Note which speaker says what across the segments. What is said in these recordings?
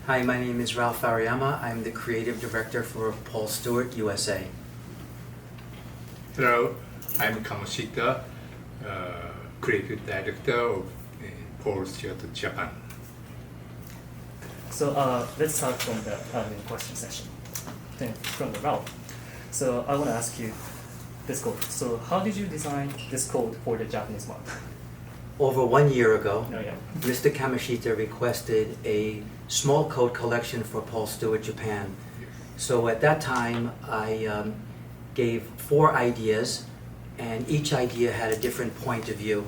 Speaker 1: Hi, my name is Ralph Ariyama. I'm the creative director for Paul Stewart USA.
Speaker 2: Hello, I'm Kamoshita, creative director of Paul Stewart Japan.
Speaker 3: So let's start from the main question session. Then from the Ralph. So I want to ask you this code. So how did you design this code for the Japanese market?
Speaker 1: Over 1 year ago,
Speaker 3: Oh, yeah.
Speaker 1: Mr. Kamoshita requested a small code collection for Paul Stewart Japan. So at that time, I gave 4 ideas, and each idea had a different point of view.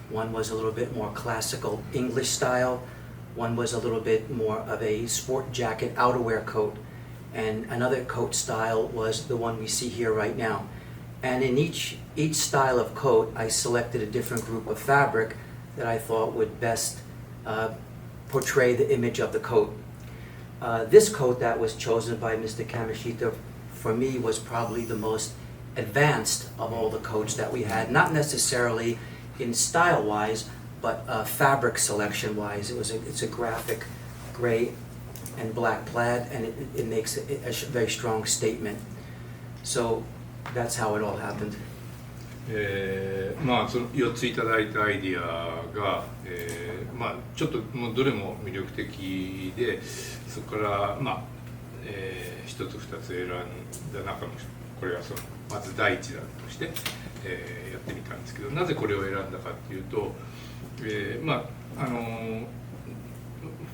Speaker 1: One was a little bit more classical English style, one was a little bit more of a sport jacket outerwear coat, and another coat style was the one we see here right now. And in each style of coat, I selected a different group of fabric that I thought would best portray the image of the coat. This coat that was chosen by Mr. Kamoshita for me was probably the most advanced of all the coats that we had, not necessarily in style-wise, but fabric selection-wise. It's a graphic gray and black plaid, and it makes a very strong statement. So that's how it all happened.
Speaker 2: まあその4ついただいたアイディアが、まあちょっともうどれも魅力的で、そこからまあ、1つ2つ選んだ中のこれがそのまず第一弾として、やってみたんですけど、なぜこれを選んだかっていうと、まあ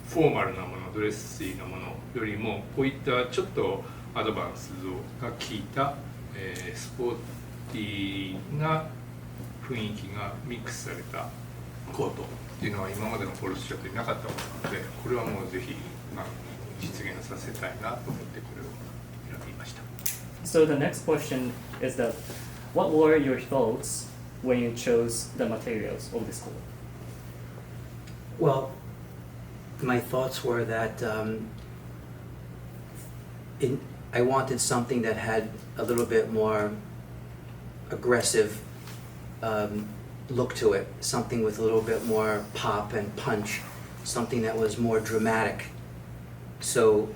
Speaker 2: フォーマルなもの、ドレッシーなものよりもこういったちょっとアドバンスが効いた、スポーティーな雰囲気がミックスされたコートっていうのは今までのポルシェといなかったものなので、これはもうぜひ、実現させたいなと思ってこれを選びました。
Speaker 3: So the next question is that what were your thoughts when you chose the materials of this coat?
Speaker 1: Well, my thoughts were that I wanted something that had a little bit more aggressive look to it, something with a little bit more pop and punch, something that was more dramatic. So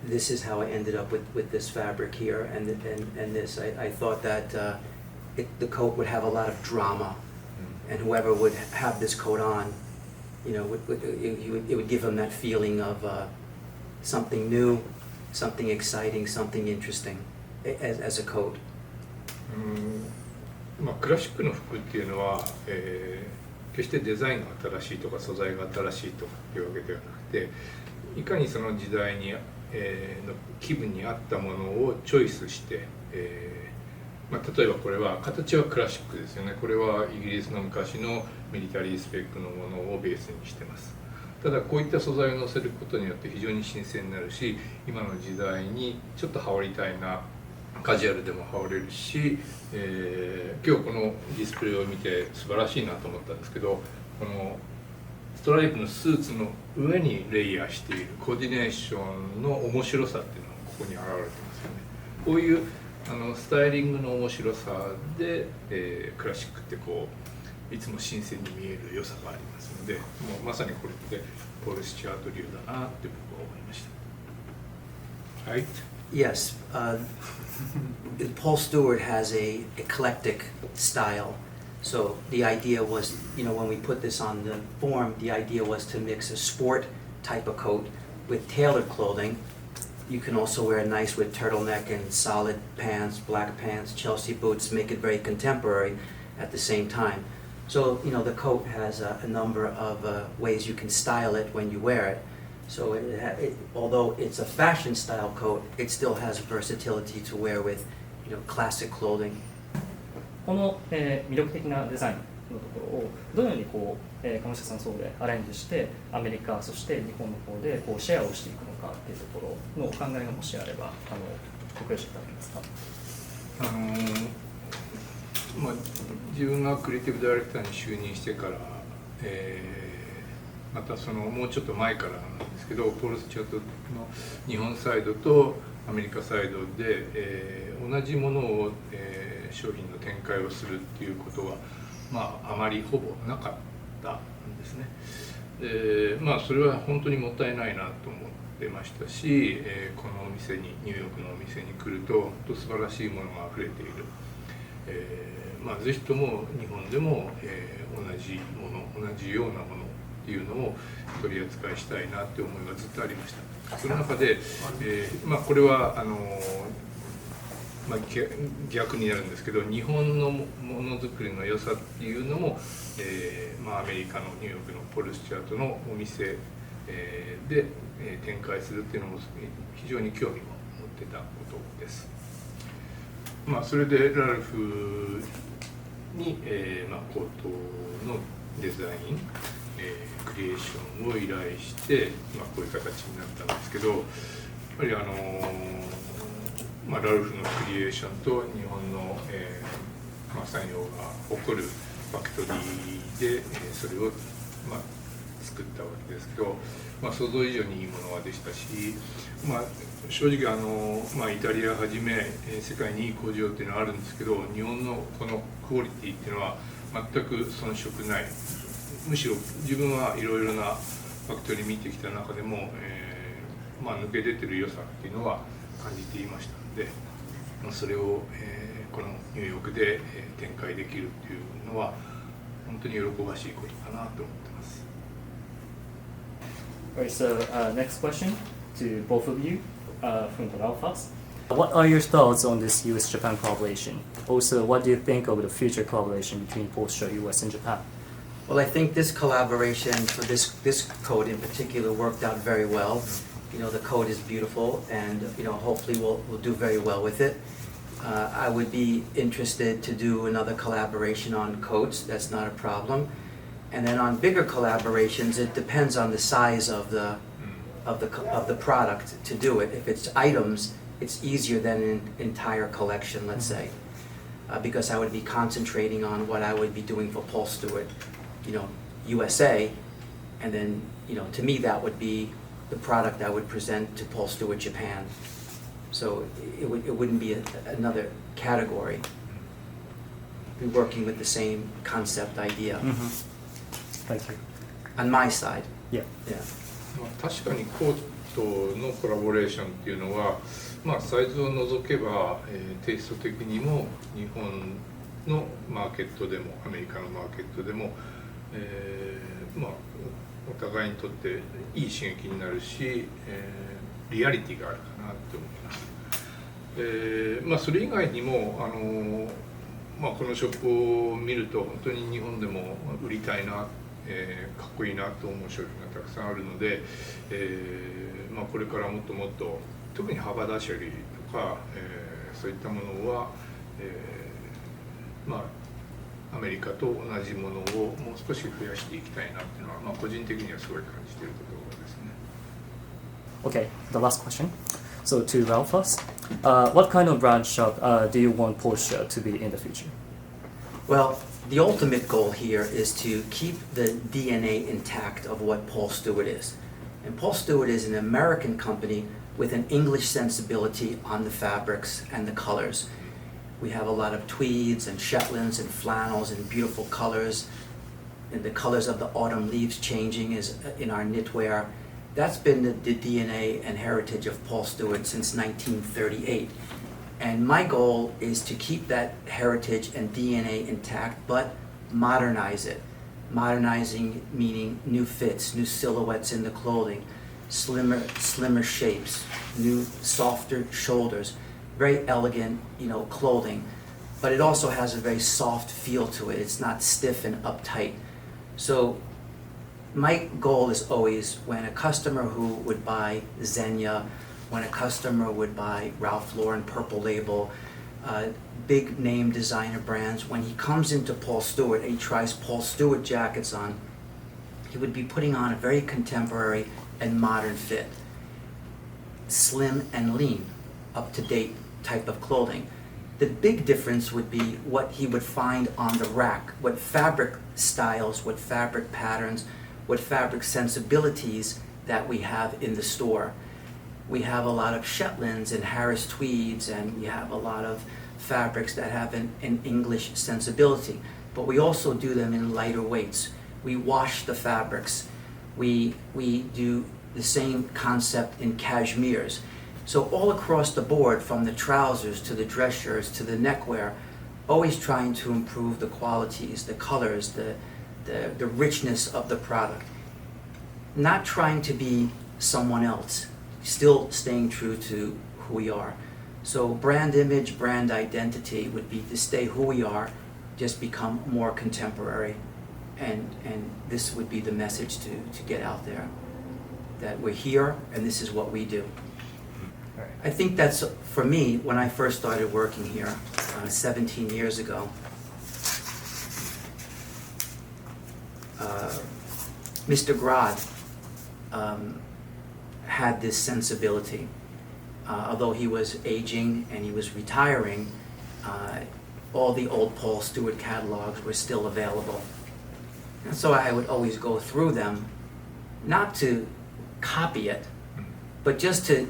Speaker 1: this is how I ended up with this fabric here and this. I thought that the coat would have a lot of drama, and whoever would have this coat on, you know, it would give them that feeling of something new, something exciting, something interesting as a coat.
Speaker 2: まあ、クラシックの服っていうのは、決してデザインが新しいとか素材が新しいとかっていうわけではなくて、いかにその時代に、の気分に合ったものをチョイスして、まあ、例えばこれは形はクラシックですよね。これはイギリスの昔のミリタリースペックのものをベースにしてます。ただこういった素材を乗せることによって非常に新鮮になるし、今の時代にちょっと羽織りたいな、カジュアルでも羽織れるし、今日このディスプレイを見て素晴らしいなと思ったんですけど、このストライプのスーツの上にレイヤーしているコーディネーションの面白さっていうのがここに現れてますよね。こういうスタイリングの面白さで、クラシックってこういつも新鮮に見える良さがありますので、もうまさにこれでポール・スチュアート流だなって僕は思いました。はい。
Speaker 1: Yes, Paul Stewart has a eclectic style. So the idea was, you know, when we put this on the form, the idea was to mix a sport type of coat with tailored clothing. You can also wear nice with turtleneck and solid pants, black pants, Chelsea boots, make it very contemporary at the same time. So, you know, the coat has a number of ways you can style it when you wear it. So although it's a fashion style coat, it still has versatility to wear with, you know, classic clothing.
Speaker 3: この、魅力的なデザインのところをどのようにこう、鴨下さんそうでアレンジしてアメリカそして日本の方でこうシェアをしていくのかっていうところのお考えがもしあればご教示いただけますか。
Speaker 2: まあ、自分がクリエイティブダイレクターに就任してから、またそのもうちょっと前からなんですけど、ポール・スチュアートの日本サイドとアメリカサイドで、同じものを、商品の展開をするっていうことは、まあ、あまりほぼなかったんですね。まあそれは本当にもったいないなと思ってましたし、このお店にニューヨークのお店に来ると本当素晴らしいものが溢れている、まあぜひとも日本でも、同じもの同じようなものっていうのを取り扱いしたいなって思いがずっとありました。その中で、まあこれはまあ、逆になるんですけど、日本のものづくりの良さっていうのも、まあ、アメリカのニューヨークのポール・スチュアートのお店、で、展開するっていうのも非常に興味を持ってたことです。まあ、それでラルフに、まあ、コートのデザイン、クリエーションを依頼して、まあ、こういう形になったんですけど、やっぱりまあ、ラルフのクリエーションと日本の、まあ、産業が誇るファクトリーで、それを、まあ、作ったわけですけど、まあ、想像以上にいいものはでしたし、まあ、正直まあ、イタリアはじめ世界にいい工場っていうのはあるんですけど、日本のこのクオリティっていうのは全く遜色ない。むしろ自分はいろいろなファクトリー見てきた中でも、まあ、抜け出てる良さっていうのは感じていましたので、それを、このニューヨークで展開できるっていうのは本当に喜ばしいことかなと思ってます。
Speaker 3: Alright, so next question to both of you from the Ralphas. What are your thoughts on this US-Japan collaboration? Also, what do you think of the future collaboration between Polska, US, and Japan?
Speaker 1: Well, I think this collaboration for this code in particular worked out very well. You know, the code is beautiful, and you know, hopefully we'll do very well with it. I would be interested to do another collaboration on coats. That's not a problem. And then on bigger collaborations, it depends on the size of the product to do it. If it's items, it's easier than an entire collection, let's say, because I would be concentrating on what I would be doing for Paul Stewart, you know, USA, and then you know, to me that would be the product I would present to Paul Stewart Japan. So it wouldn't be another category. Be working with the same concept idea.
Speaker 3: Thank you.
Speaker 1: On my side.
Speaker 3: Yeah.
Speaker 1: Yeah.
Speaker 2: まあ確かにコートのコラボレーションっていうのは、まあ、サイズを除けば、テイスト的にも日本のマーケットでもアメリカのマーケットでも、まあ、お互いにとっていい刺激になるし、リアリティがあるかなって思います。まあ、それ以外にもまあ、このショップを見ると本当に日本でも売りたいな、かっこいいなと思う商品がたくさんあるので、まあ、これからもっともっと特に幅出しよりとか、そういったものは、まあ、アメリカと同じものをもう少し増やしていきたいなっていうのは、まあ、個人的にはすごい感じているところですね。
Speaker 3: Okay, the last question. So to Ralphas, what kind of brand shop do you want Porsche to be in the future?
Speaker 1: Well, the ultimate goal here is to keep the DNA intact of what Paul Stewart is. And Paul Stewart is an American company with an English sensibility on the fabrics and the colors. We have a lot of tweeds and Shetlands and flannels and beautiful colors. And the colors of the autumn leaves changing is in our knitwear. That's been the DNA and heritage of Paul Stewart since 1938. And my goal is to keep that heritage and DNA intact, but modernize it. Modernizing meaning new fits, new silhouettes in the clothing, slimmer shapes, new softer shoulders, very elegant, you know, clothing. But it also has a very soft feel to it. It's not stiff and uptight. So my goal is always when a customer who would buy Xenia, when a customer would buy Ralph Lauren Purple Label, big name designer brands, when he comes into Paul Stewart and he tries Paul Stewart jackets on, he would be putting on a very contemporary and modern fit. Slim and lean, up-to-date type of clothing. The big difference would be what he would find on the rack, what fabric styles, what fabric patterns, what fabric sensibilities that we have in the store. We have a lot of Shetlands and Harris tweeds, and we have a lot of fabrics that have an English sensibility, but we also do them in lighter weights. We wash the fabrics. We do the same concept in cashmeres. So all across the board, from the trousers to the dress shirts to the neckwear, always trying to improve the qualities, the colors, the richness of the product. Not trying to be someone else, still staying true to who we are. So brand image, brand identity would be to stay who we are, just become more contemporary. And this would be the message to get out there, that we're here and this is what we do. I think that's, for me, when I first started working here 17 years ago, Mr. Grad had this sensibility. Although he was aging and he was retiring, all the old Paul Stewart catalogs were still available. And so I would always go through them, not to copy it, but just to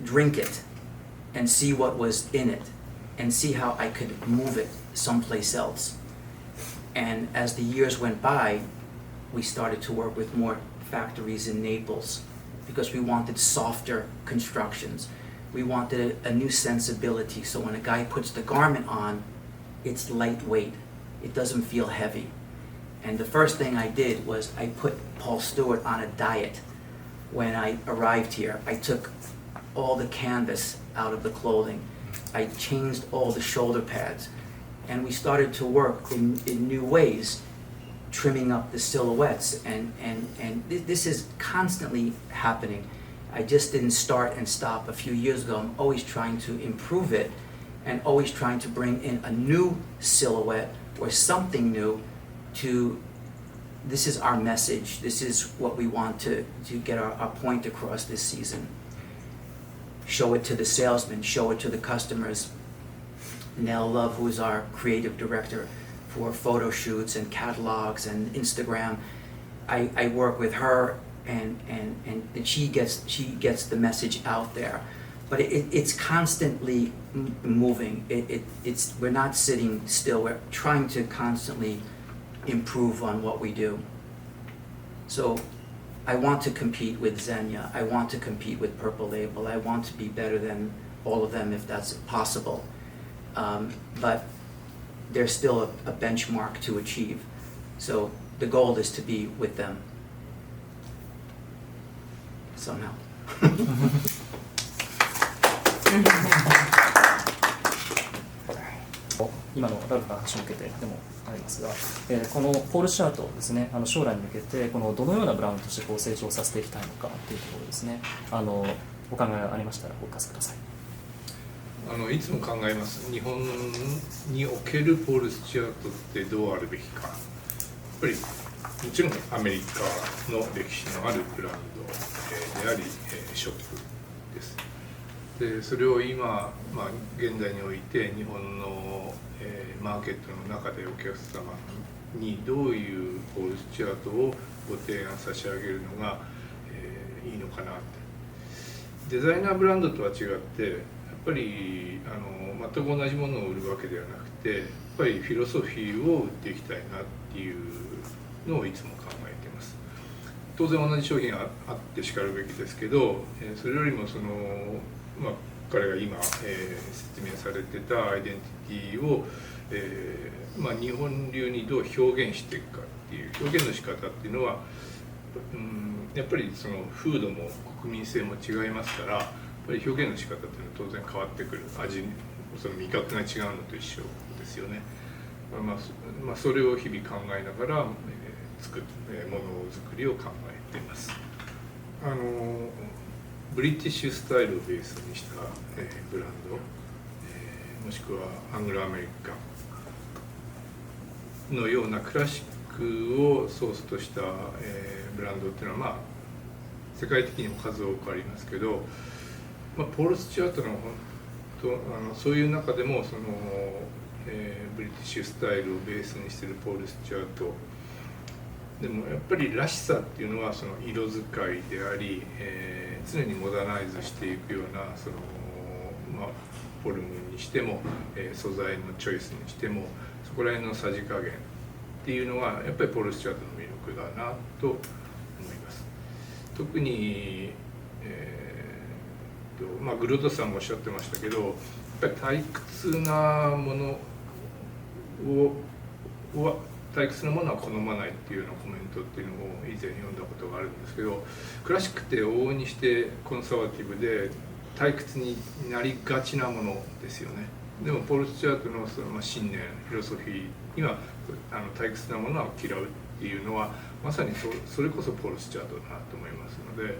Speaker 1: drink it and see what was in it and see how I could move it someplace else. And as the years went by, we started to work with more factories in Naples because we wanted softer constructions. We wanted a new sensibility, so when a guy puts the garment on, it's lightweight. It doesn't feel heavy. And the first thing I did was I put Paul Stewart on a diet. When I arrived here, I took all the canvas out of the clothing. I changed all the shoulder pads. And we started to work in new ways, trimming up the silhouettes. And this is constantly happening. I just didn't start and stop a few years ago. I'm always trying to improve it and always trying to bring in a new silhouette or something new to, this is our message. This is what we want to get our point across this season. Show it to the salesmen, show it to the customers. Nell Love, who is our creative director for photo shoots and catalogs and Instagram, I work with her and she gets the message out there. But it's constantly moving. We're not sitting still. We're trying to constantly improve on what we do. So I want to compete with Xenia. I want to compete with Purple Label. I want to be better than all of them if that's possible. But there's still a benchmark to achieve. So the goal is to be with them somehow.
Speaker 3: 今のラルファ橋向けてでもありますが、このポール・シュアートをですね、将来に向けてこのどのようなブランドとしてこう成長させていきたいのかというところですね、お考えがありましたらお聞かせください。
Speaker 2: いつも考えます。日本におけるポール・スチュアートってどうあるべきか。やっぱりもちろんアメリカの歴史のあるブランドでありショップです。でそれを今、現代において日本のマーケットの中でお客様にどういうポール・スチュアートをご提案差し上げるのがいいのかなって。デザイナーブランドとは違ってやっぱり全く同じものを売るわけではなくてやっぱりフィロソフィーを売っていきたいなっていうのをいつも考えています。当然同じ商品があってしかるべきですけどそれよりも彼が今、説明されてたアイデンティティを、日本流にどう表現していくかっていう表現の仕方っていうのは、やっぱりその風土も国民性も違いますからやっぱり表現の仕方っていうのは当然変わってくる味その味覚が違うのと一緒ですよね。それを日々考えながら、ものづくりを考えています。ブリティッシュスタイルをベースにした、ブランド、もしくはアングロアメリカのようなクラシックをソースとした、ブランドっていうのは、世界的にも数多くありますけど、ポール・スチュアートのそういう中でもブリティッシュスタイルをベースにしているポール・スチュアートでもやっぱりらしさっていうのはその色使いであり、常にモダナイズしていくようなフォルムにしても、素材のチョイスにしてもそこら辺のさじ加減っていうのはやっぱりポール・スチュアートの魅力力だなと思います。特に、グロードさんもおっしゃってましたけど、やっぱり退屈なものは好まないっていうようなコメントっていうのを以前読んだことがあるんですけど、クラシックって往々にしてコンサバティブで退屈になりがちなものですよね。でもポール・スチュアートのその信念、フィロソフィーには退屈なものは嫌うっていうのはまさにそれこそポール・スチュアートだなと思いますので、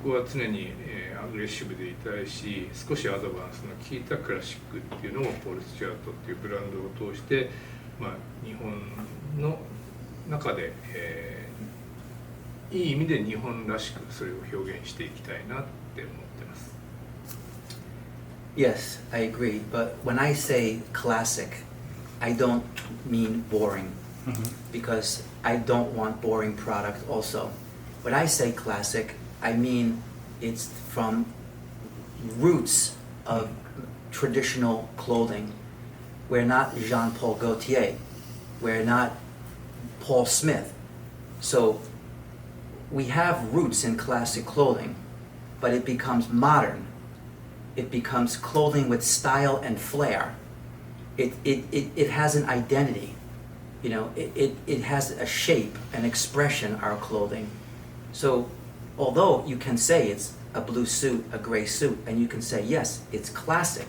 Speaker 2: 僕は常にアグレッシブでいたいし、少しアドバンスの効いたクラシックっていうのをポール・スチュアートっていうブランドを通して、日本の中で、いい意味で日本らしくそれを表現していきたいなって思ってます。
Speaker 1: Yes, I agree. But when I say classic, I don't mean boring, because I don't want boring product also. When I say classic, I mean it's from roots of traditional clothing. We're not Jean-Paul Gaultier. We're not Paul Smith. So we have roots in classic clothing, but it becomes modern. It becomes clothing with style and flair. It has an identity. It has a shape, an expression, our clothing. So although you can say it's a blue suit, a gray suit, and you can say, yes, it's classic.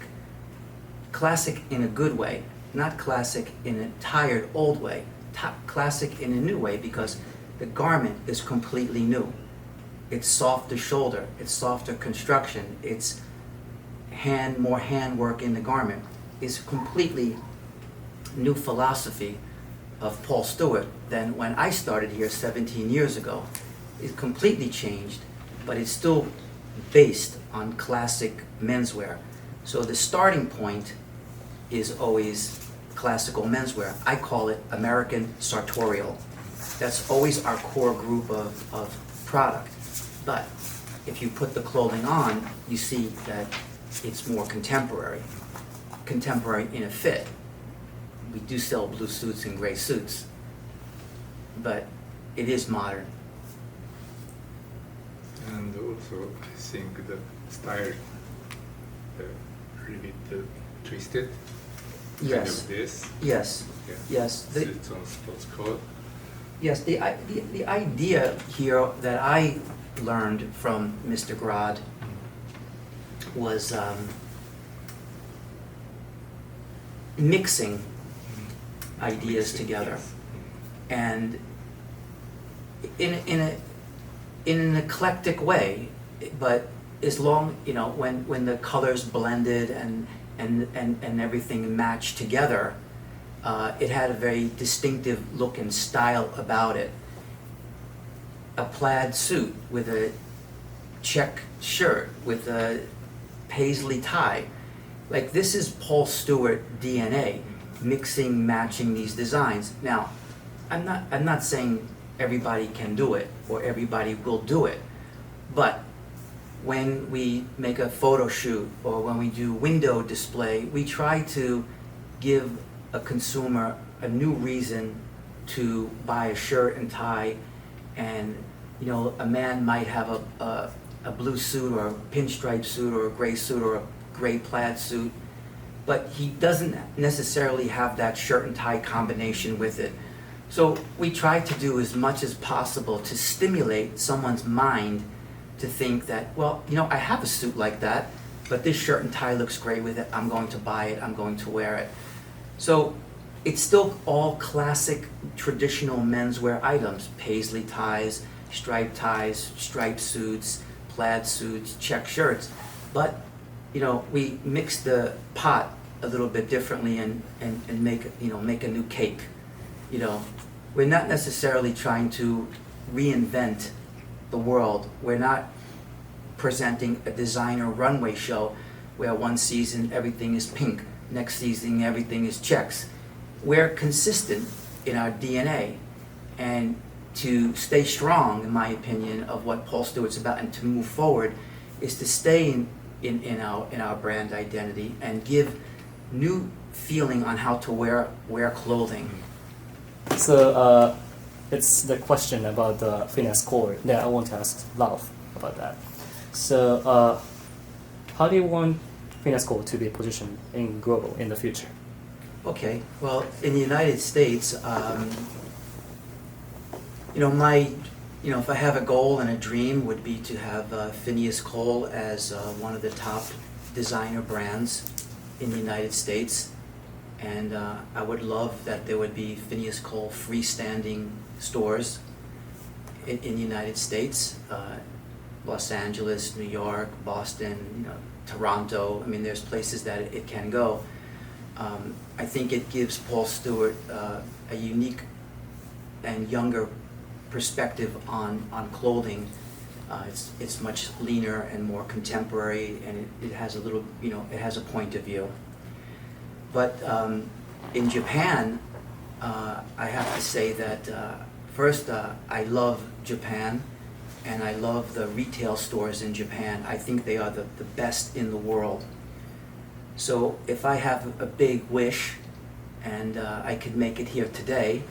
Speaker 1: Classic in a good way, not classic in a tired old way. Classic in a new way, because the garment is completely new. It's softer shoulder, it's softer construction, it's more handwork in the garment. It's completely new philosophy of Paul Stewart than when I started here 17 years ago. It's completely changed, but it's still based on classic menswear. So the starting point is always classical menswear. I call it American sartorial. That's always our core group of product. But if you put the clothing on, you see that it's more contemporary in a fit. We do sell blue suits and gray suits, but it is modern.
Speaker 2: And also, I think the style a little bit twisted.
Speaker 1: Yes.
Speaker 2: Kind of this.
Speaker 1: Yes.
Speaker 2: Yeah.
Speaker 1: Yes.
Speaker 2: Suits on sports coat.
Speaker 1: Yes. The idea here that I learned from Mr. Grad was mixing ideas together, and in an eclectic way, but as long, when the colors blended and everything matched together, it had a very distinctive look and style about it. A plaid suit with a check shirt with a paisley tie. Like, this is Paul Stewart DNA, mixing, matching these designs. Now, I'm not saying everybody can do it or everybody will do it, but when we make a photo shoot or when we do window display, we try to give a consumer a new reason to buy a shirt and tie. And a man might have a blue suit or a pinstripe suit or a gray suit or a gray plaid suit, but he doesn't necessarily have that shirt and tie combination with it. So we try to do as much as possible to stimulate someone's mind to think that, well, I have a suit like that, but this shirt and tie looks great with it. I'm going to buy it. I'm going to wear it. So it's still all classic, traditional menswear items: paisley ties, striped suits, plaid suits, check shirts. But we mix the pot a little bit differently and make a new cake. We're not necessarily trying to reinvent the world. We're not presenting a designer runway show where one season everything is pink, next season everything is checks. We're consistent in our DNA, and to stay strong, in my opinion, of what Paul Stewart's about and to move forward is to stay in our brand identity and give new feeling on how to wear clothing.
Speaker 3: So it's the question about the finesse core that I want to ask Ralph about that. So, how do you want finesse core to be positioned in global in the future?
Speaker 1: Okay, well, in the United States, if I have a goal and a dream would be to have Phineas Cole as one of the top designer brands in the United States. And I would love that there would be Phineas Cole freestanding stores in the United States, Los Angeles, New York, Boston, Toronto. I mean, there's places that it can go. I think it gives Paul Stewart a unique and younger perspective on clothing. It's much leaner and more contemporary, and it has a little, it has a point of view. But in Japan, I have to say that first, I love Japan, and I love the retail stores in Japan. I think they are the best in the world. So if I have a big wish, and I could make it here today,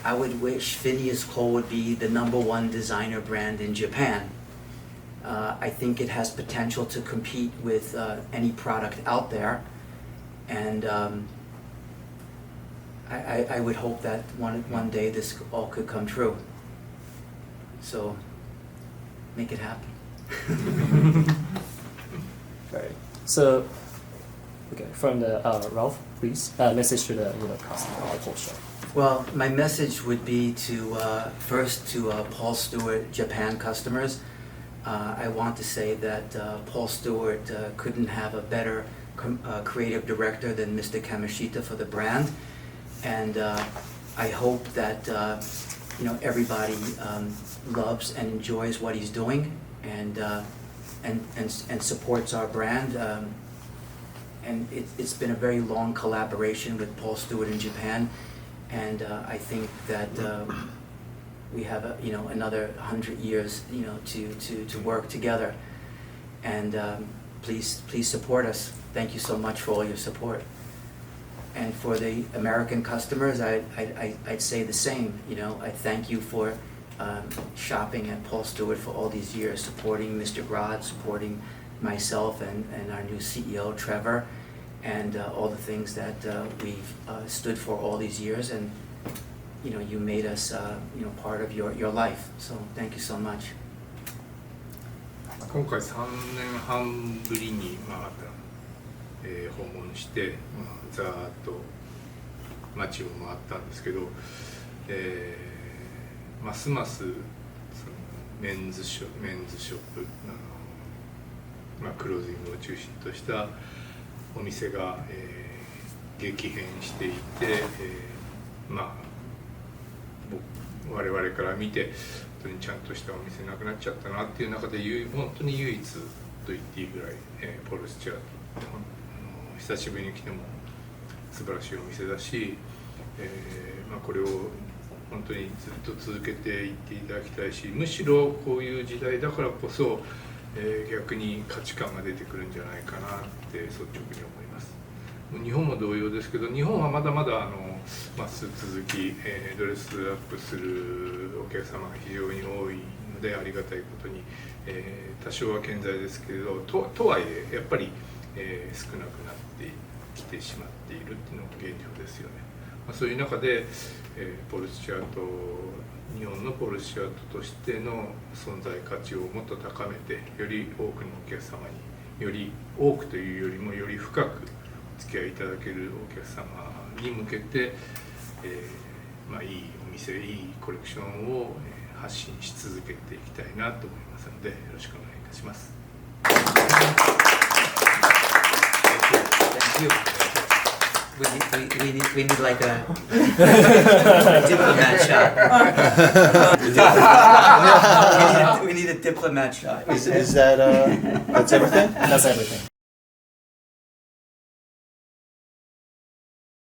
Speaker 1: I would wish Phineas Cole would be the #1 designer brand in Japan. I think it has potential to compete with any product out there, and I would hope that one day this all could come true. So make it happen.
Speaker 3: Right. So, okay, from the Ralph, please, message to the customer or culture.
Speaker 1: Well, my message would be to first to Paul Stewart Japan customers. I want to say that Paul Stewart couldn't have a better creative director than Mr. Kamishita for the brand, and I hope that everybody loves and enjoys what he's doing, and supports our brand. And it's been a very long collaboration with Paul Stewart in Japan, and I think that we have another 100 years to work together. And please support us. Thank you so much for all your support. And for the American customers, I'd say the same. I thank you for shopping at Paul Stewart for all these years, supporting Mr. Grod, supporting myself and our new CEO, Trevor, and all the things that we've stood for all these years. And you made us part of your life. So thank you so much.
Speaker 2: 今回3年半ぶりに、訪問して、ざーっと街を回ったんですけど、ますますそのメンズショップ、クロージングを中心としたお店が、激変していて、我々から見て本当にちゃんとしたお店なくなっちゃったなっていう中で本当に唯一と言っていいぐらい、ポール・スチュアート、久しぶりに来ても素晴らしいお店だし、これを本当にずっと続けていっていただきたいし、むしろこういう時代だからこそ、逆に価値観が出てくるんじゃないかなって率直に思います。日本も同様ですけど、日本はまだまだスーツ好き、ドレスアップするお客様が非常に多いのでありがたいことに、多少は健在ですけれど、とはいえやっぱり、少なくなってきてしまっているっていうのが現状ですよね。そういう中で、ポール・スチュアート、日本のポール・スチュアートとしての存在価値をもっと高めて、より多くのお客様に、より多くというよりもより深くお付き合いいただけるお客様に向けて、いいお店、いいコレクションを発信し続けていきたいなと思いますので、よろしくお願いいたします。
Speaker 1: Thank you. We need like a diplomat shot. We need a diplomat shot.
Speaker 4: Is that that's everything?
Speaker 3: That's everything.